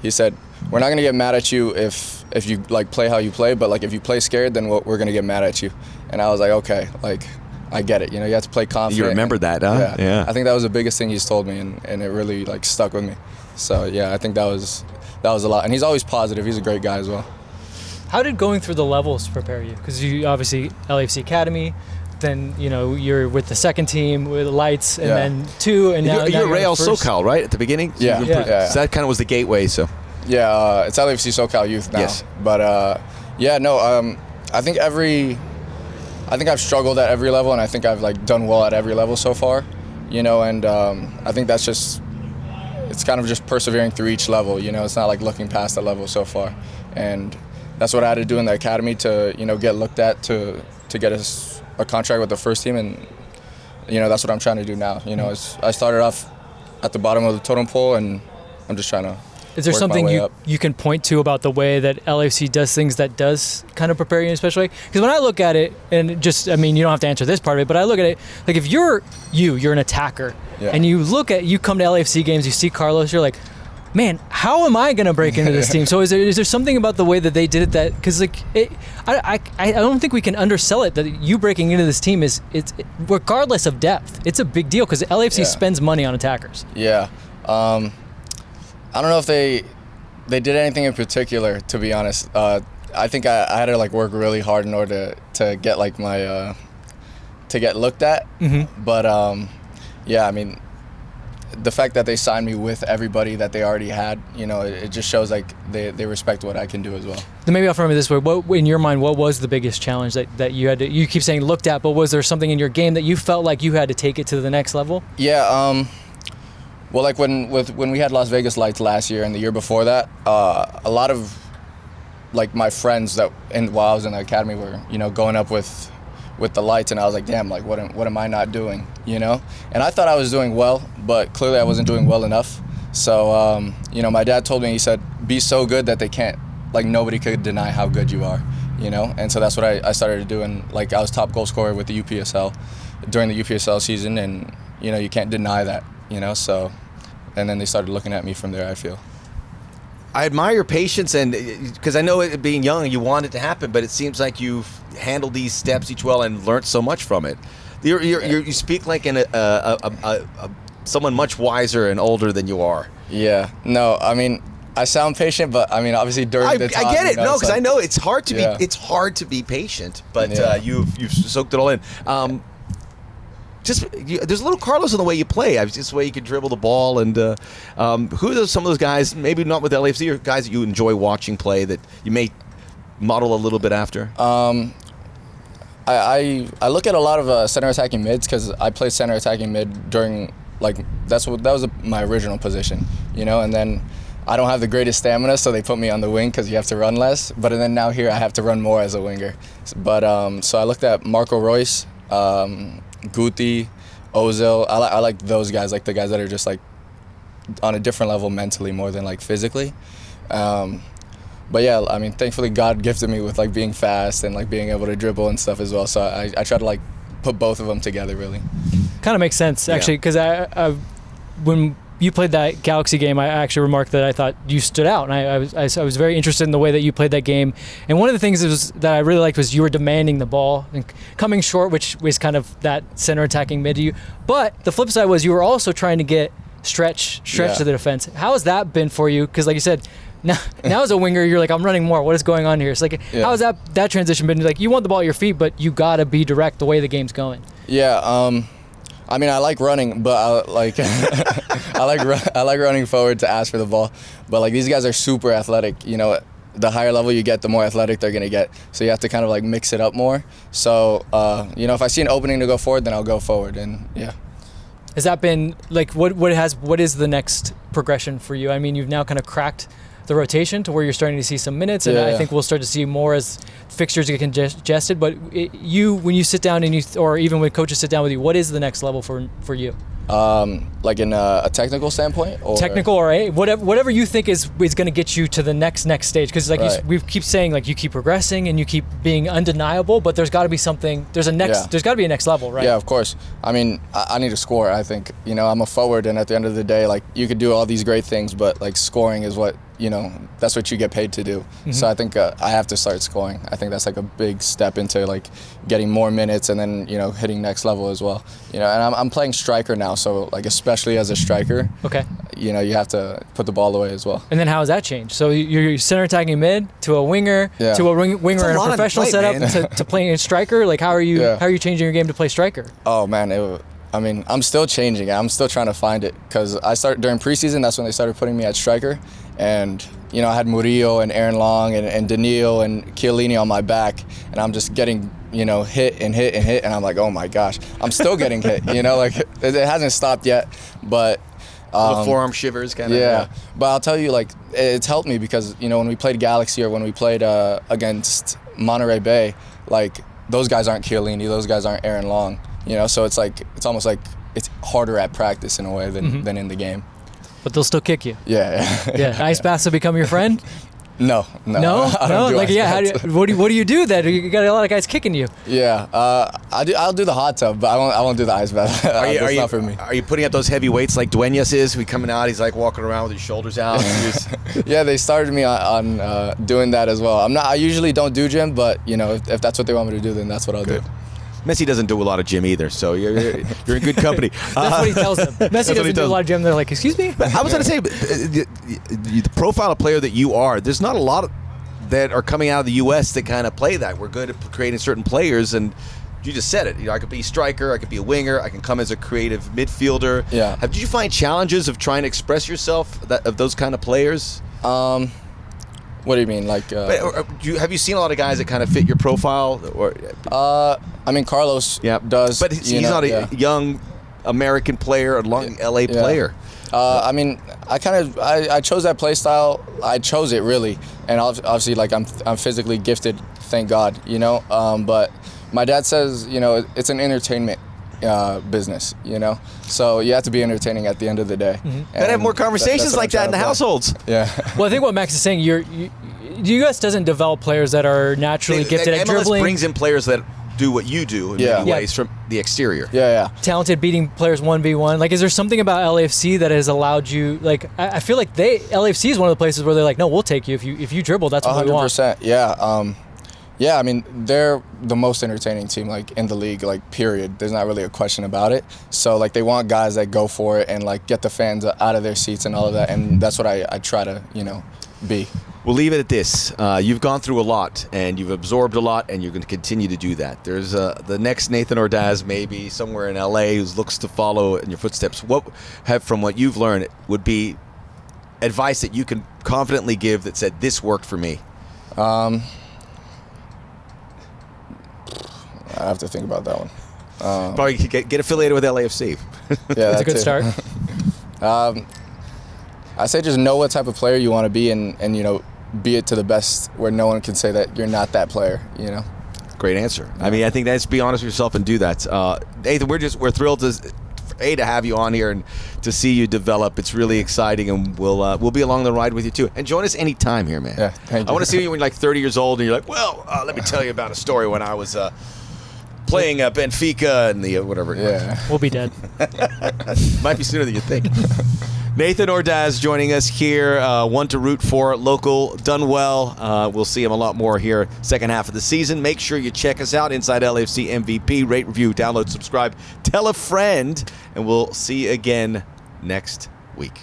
he said, we're not gonna get mad at you if you like play how you play, but like if you play scared, then we're gonna get mad at you. And I was like, okay, like I get it. You know, you have to play confident. You remember that, huh? Yeah. I think that was the biggest thing he's told me, and it really like stuck with me. So yeah, I think that was a lot. And he's always positive. He's a great guy as well. How did going through the levels prepare you? Because you obviously LAFC Academy, then you know you're with the second team with the Lights, and then 2, and now you're Real SoCal, right? At the beginning. Yeah. So that kind of was the gateway. So. Yeah, it's LAFC SoCal Youth now. Yes. But I think I've struggled at every level, and I think I've like done well at every level so far, you know. And I think that's just, it's kind of just persevering through each level, you know. It's not like looking past the level so far, and that's what I had to do in the academy to, you know, get looked at to get a contract with the first team, and you know that's what I'm trying to do now. You know, I started off at the bottom of the totem pole, and I'm just trying to. Is there something you can point to about the way that LAFC does things that does kind of prepare you in a special way? Because when I look at it, and just, I mean, you don't have to answer this part of it, but I look at it, like if you're an attacker, and you come to LAFC games, you see Carlos, you're like, man, how am I going to break into this team? So is there something about the way that they did it that, because like, I don't think we can undersell it, that you breaking into this team it's regardless of depth, it's a big deal because LAFC spends money on attackers. Yeah. I don't know if they did anything in particular, to be honest. I think I had to like work really hard in order to get like my to get looked at. Mm-hmm. But yeah, I mean, the fact that they signed me with everybody that they already had, it just shows like they respect what I can do as well. Then maybe I'll frame it this way. What, in your mind, what was the biggest challenge that you had to, you keep saying looked at, but was there something in your game that you felt like you had to take it to the next level? Yeah, well, like when we had Las Vegas Lights last year and the year before that, a lot of like my friends while I was in the academy were, going up with the Lights, and I was like, damn, like what am I not doing, And I thought I was doing well, but clearly I wasn't doing well enough. So, my dad told me, he said, be so good that they can't, like nobody could deny how good you are, And so that's what I started to do, and like I was top goal scorer with the UPSL during the UPSL season, and you can't deny that, So, and then they started looking at me from there, I feel. I admire your patience, and because I know it being young, you want it to happen, but it seems like you've handled these steps each well and learned so much from it. You speak like someone much wiser and older than you are. Yeah. No, I mean, I sound patient, but I mean, obviously during the time, I get it. No, because like, I know it's hard to be patient, but you've soaked it all in. There's a little Carlos in the way you play. Just the way you can dribble the ball. And who are some of those guys, maybe not with LAFC, or guys that you enjoy watching play that you may model a little bit after? I look at a lot of center attacking mids, because I played center attacking mid during, like, that was my original position, and then I don't have the greatest stamina, so they put me on the wing because you have to run less. But then now here I have to run more as a winger. But so I looked at Marco Reus, Guti, Ozil. I like those guys, like the guys that are just like on a different level mentally more than like physically. But yeah, I mean, thankfully God gifted me with like being fast and like being able to dribble and stuff as well. So I try to like put both of them together, really. Kind of makes sense actually, because when you played that Galaxy game, I actually remarked that I thought you stood out, and I was very interested in the way that you played that game. And one of the things that I really liked was you were demanding the ball and coming short, which was kind of that center attacking mid to you. But the flip side was you were also trying to get stretch to the defense. How has that been for you? Because like you said, now as a winger, you're like, I'm running more. What is going on here? It's like, how has that transition been? Like, you want the ball at your feet, but you got to be direct the way the game's going. Yeah, I mean, I like running, but I like running forward to ask for the ball. But like these guys are super athletic. The higher level you get, the more athletic they're gonna get. So you have to kind of like mix it up more. So if I see an opening to go forward, then I'll go forward. And yeah. Has that been like what is the next progression for you? I mean, you've now kind of cracked the rotation to where you're starting to see some minutes, and I think we'll start to see more as fixtures get congested. But when you sit down or even when coaches sit down with you, what is the next level for you? Like in a technical standpoint, or technical or whatever you think is going to get you to the next stage. Because like we keep saying, like you keep progressing and you keep being undeniable, but there's got to be something. There's got to be a next level, right? Yeah, of course. I mean, I need to score. I think I'm a forward, and at the end of the day, like you could do all these great things, but like scoring is what that's what you get paid to do. Mm-hmm. So I think I have to start scoring. I think that's like a big step into like getting more minutes and then hitting next level as well. And I'm playing striker now, so like especially as a striker, you have to put the ball away as well. And then how has that changed? So you're center attacking mid to a winger to a winger in a professional setup to playing a striker. Like how are you changing your game to play striker? Oh man, I'm still changing it. I'm still trying to find it, because I started during preseason. That's when they started putting me at striker, and I had Murillo and Aaron Long and Daniil and Chiellini on my back, and I'm just getting hit, and I'm like, oh my gosh, I'm still getting hit. Like it hasn't stopped yet, but the forearm shivers kind of. Yeah, but I'll tell you, like it's helped me, because when we played Galaxy or when we played against Monterey Bay, like those guys aren't Chiellini, those guys aren't Aaron Long. So it's almost like it's harder at practice in a way than in the game. But they'll still kick you. Yeah. Ice baths will become your friend? No. I don't do like what do you do then? You got a lot of guys kicking you. Yeah, I'll do the hot tub, but I won't do the ice bath. That's not for me. Are you putting up those heavy weights like Duenas is? We coming out, he's like walking around with his shoulders out. Yeah, they started me on doing that as well. I usually don't do gym, but if that's what they want me to do, then that's what I'll do. Messi doesn't do a lot of gym either, so you're in good company. That's what he tells them. Messi doesn't do a lot of gym. They're like, excuse me? I was going to say, the profile of player that you are, there's not a lot that are coming out of the U.S. that kind of play that. We're good at creating certain players, and you just said it. I could be a striker, I could be a winger, I can come as a creative midfielder. Yeah. Did you find challenges of trying to express yourself of those kind of players? What do you mean, like? Have you seen a lot of guys that kind of fit your profile? Or I mean, Carlos does, but he's not a young American player, a long LA player. I mean, I chose that play style. I chose it really, and obviously, like I'm physically gifted, thank God, But my dad says, it's an entertainment business, So you have to be entertaining at the end of the day. Gotta have more conversations like that in the households. Yeah. Well, I think what Max is saying, U.S. doesn't develop players that are naturally gifted at MLS dribbling. brings in players that do what you do in many ways from the exterior. Yeah. Talented, beating players 1v1. Like, is there something about LAFC that has allowed you? Like, I feel like LAFC is one of the places where they're like, no, we'll take you if you dribble. That's what we want. 100%. Yeah. Yeah, I mean, they're the most entertaining team, like, in the league, like, period. There's not really a question about it. So, like, they want guys that go for it and, like, get the fans out of their seats and all of that. And that's what I try to, be. We'll leave it at this. You've gone through a lot, and you've absorbed a lot, and you're going to continue to do that. There's the next Nathan Ordaz, maybe somewhere in LA, who looks to follow in your footsteps. From what you've learned, would be advice that you can confidently give that said, this worked for me? I have to think about that one. Probably get affiliated with LAFC. Yeah, that's a good start. I say just know what type of player you want to be and be it to the best where no one can say that you're not that player, Great answer. I mean, I think that's be honest with yourself and do that. Nathan, we're thrilled to have you on here and to see you develop. It's really exciting, and we'll be along the ride with you too. And join us anytime here, man. Yeah, thank you. I want to see you when you're like 30 years old and you're like, well, let me tell you about a story when I was playing Benfica and the whatever. Yeah. We'll be dead. Might be sooner than you think. Nathan Ordaz joining us here, one to root for, local, done well. We'll see him a lot more here second half of the season. Make sure you check us out, Inside LAFC MVP. Rate, review, download, subscribe, tell a friend, and we'll see you again next week.